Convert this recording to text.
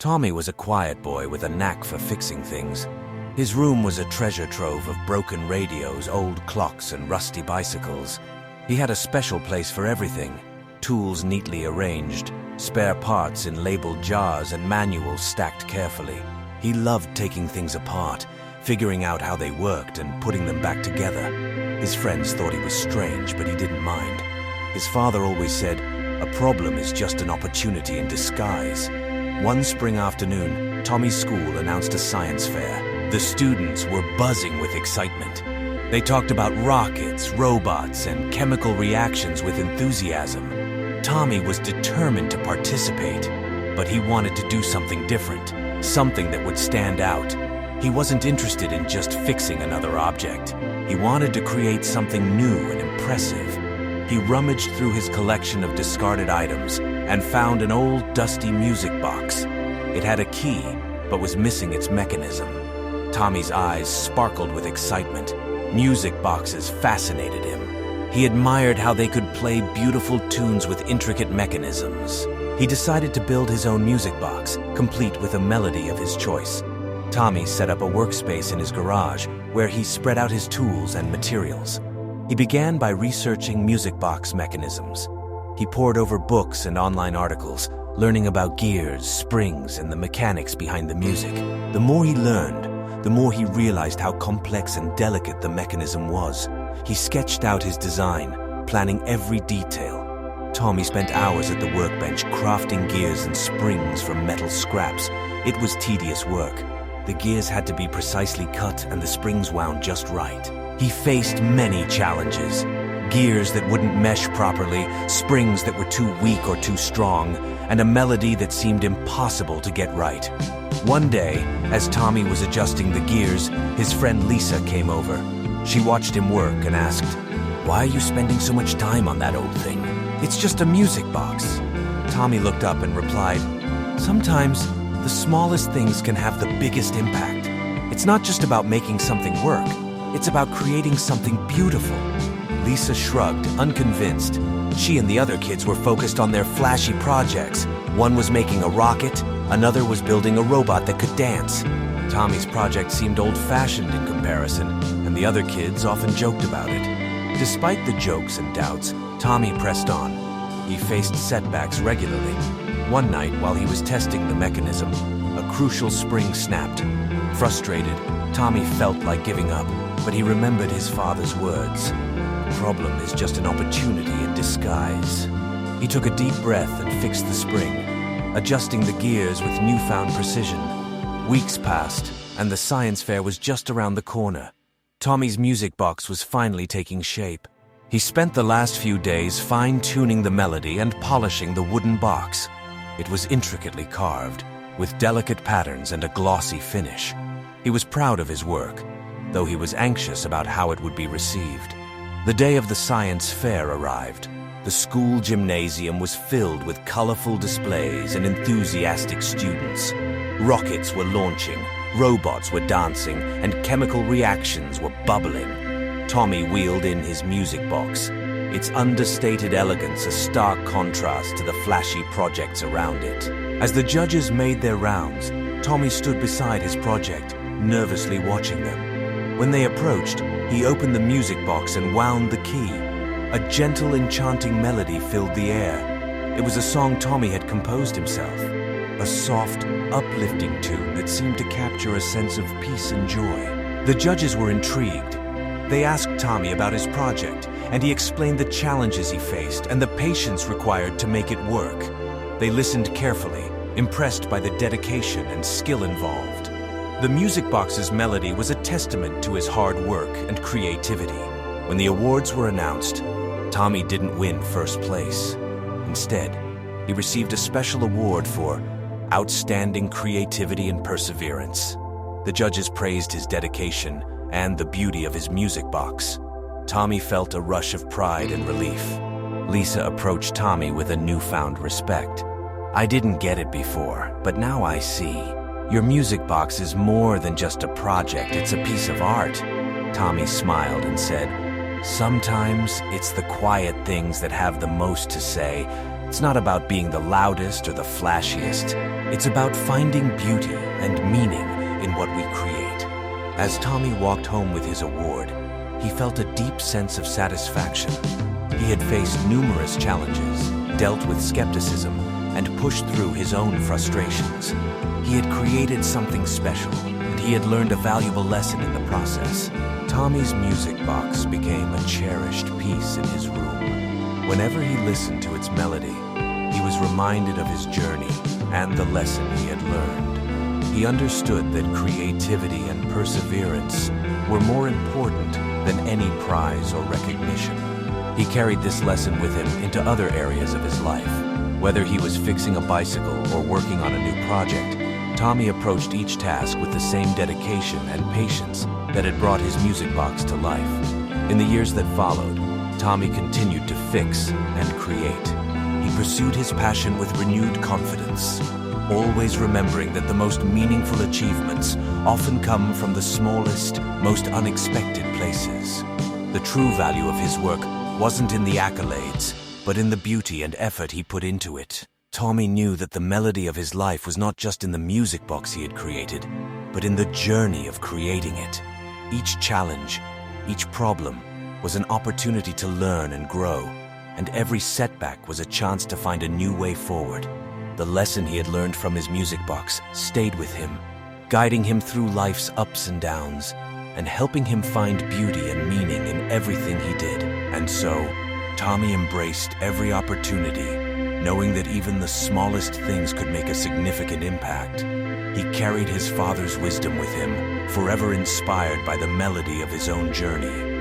Tommy was a quiet boy with a knack for fixing things. His room was a treasure trove of broken radios, old clocks, and rusty bicycles. He had a special place for everything: tools neatly arranged, spare parts in labeled jars, and manuals stacked carefully. He loved taking things apart, figuring out how they worked and putting them back together. His friends thought he was strange, but he didn't mind. His father always said, "A problem is just an opportunity in disguise." One spring afternoon, Tommy's school announced a science fair. The students were buzzing with excitement. They talked about rockets, robots, and chemical reactions with enthusiasm. Tommy was determined to participate, but he wanted to do something different, something that would stand out. He wasn't interested in just fixing another object. He wanted to create something new and impressive. He rummaged through his collection of discarded items and found an old, dusty music box. It had a key, but was missing its mechanism. Tommy's eyes sparkled with excitement. Music boxes fascinated him. He admired how they could play beautiful tunes with intricate mechanisms. He decided to build his own music box, complete with a melody of his choice. Tommy set up a workspace in his garage where he spread out his tools and materials. He began by researching music box mechanisms. He pored over books and online articles, learning about gears, springs, and the mechanics behind the music. The more he learned, the more he realized how complex and delicate the mechanism was. He sketched out his design, planning every detail. Tommy spent hours at the workbench crafting gears and springs from metal scraps. It was tedious work. The gears had to be precisely cut and the springs wound just right. He faced many challenges. Gears that wouldn't mesh properly, springs that were too weak or too strong, and a melody that seemed impossible to get right. One day, as Tommy was adjusting the gears, his friend Lisa came over. She watched him work and asked, "Why are you spending so much time on that old thing? It's just a music box." Tommy looked up and replied, "Sometimes the smallest things can have the biggest impact. It's not just about making something work. It's about creating something beautiful." Lisa shrugged, unconvinced. She and the other kids were focused on their flashy projects. One was making a rocket, another was building a robot that could dance. Tommy's project seemed old-fashioned in comparison, and the other kids often joked about it. Despite the jokes and doubts, Tommy pressed on. He faced setbacks regularly. One night, while he was testing the mechanism, a crucial spring snapped. Frustrated, Tommy felt like giving up, but he remembered his father's words. "The problem is just an opportunity in disguise." He took a deep breath and fixed the spring, adjusting the gears with newfound precision. Weeks passed, and the science fair was just around the corner. Tommy's music box was finally taking shape. He spent the last few days fine-tuning the melody and polishing the wooden box. It was intricately carved, with delicate patterns and a glossy finish. He was proud of his work, though he was anxious about how it would be received. The day of the science fair arrived. The school gymnasium was filled with colorful displays and enthusiastic students. Rockets were launching, robots were dancing, and chemical reactions were bubbling. Tommy wheeled in his music box, its understated elegance a stark contrast to the flashy projects around it. As the judges made their rounds, Tommy stood beside his project, nervously watching them. When they approached, he opened the music box and wound the key. A gentle, enchanting melody filled the air. It was a song Tommy had composed himself, a soft, uplifting tune that seemed to capture a sense of peace and joy. The judges were intrigued. They asked Tommy about his project, and he explained the challenges he faced and the patience required to make it work. They listened carefully, impressed by the dedication and skill involved. The music box's melody was a testament to his hard work and creativity. When the awards were announced, Tommy didn't win first place. Instead, he received a special award for outstanding creativity and perseverance. The judges praised his dedication and the beauty of his music box. Tommy felt a rush of pride and relief. Lisa approached Tommy with a newfound respect. "I didn't get it before, but now I see. Your music box is more than just a project, it's a piece of art." Tommy smiled and said, "Sometimes it's the quiet things that have the most to say. It's not about being the loudest or the flashiest. It's about finding beauty and meaning in what we create. As Tommy walked home with his award, he felt a deep sense of satisfaction. He had faced numerous challenges, dealt with skepticism, and pushed through his own frustrations. He had created something special, and he had learned a valuable lesson in the process. Tommy's music box became a cherished piece in his room. Whenever he listened to its melody, he was reminded of his journey and the lesson he had learned. He understood that creativity and perseverance were more important than any prize or recognition. He carried this lesson with him into other areas of his life. Whether he was fixing a bicycle or working on a new project, Tommy approached each task with the same dedication and patience that had brought his music box to life. In the years that followed, Tommy continued to fix and create. He pursued his passion with renewed confidence, always remembering that the most meaningful achievements often come from the smallest, most unexpected places. The true value of his work wasn't in the accolades, but in the beauty and effort he put into it. Tommy knew that the melody of his life was not just in the music box he had created, but in the journey of creating it. Each challenge, each problem, was an opportunity to learn and grow, and every setback was a chance to find a new way forward. The lesson he had learned from his music box stayed with him, guiding him through life's ups and downs, and helping him find beauty and meaning in everything he did. And so, Tommy embraced every opportunity, knowing that even the smallest things could make a significant impact. He carried his father's wisdom with him, forever inspired by the melody of his own journey.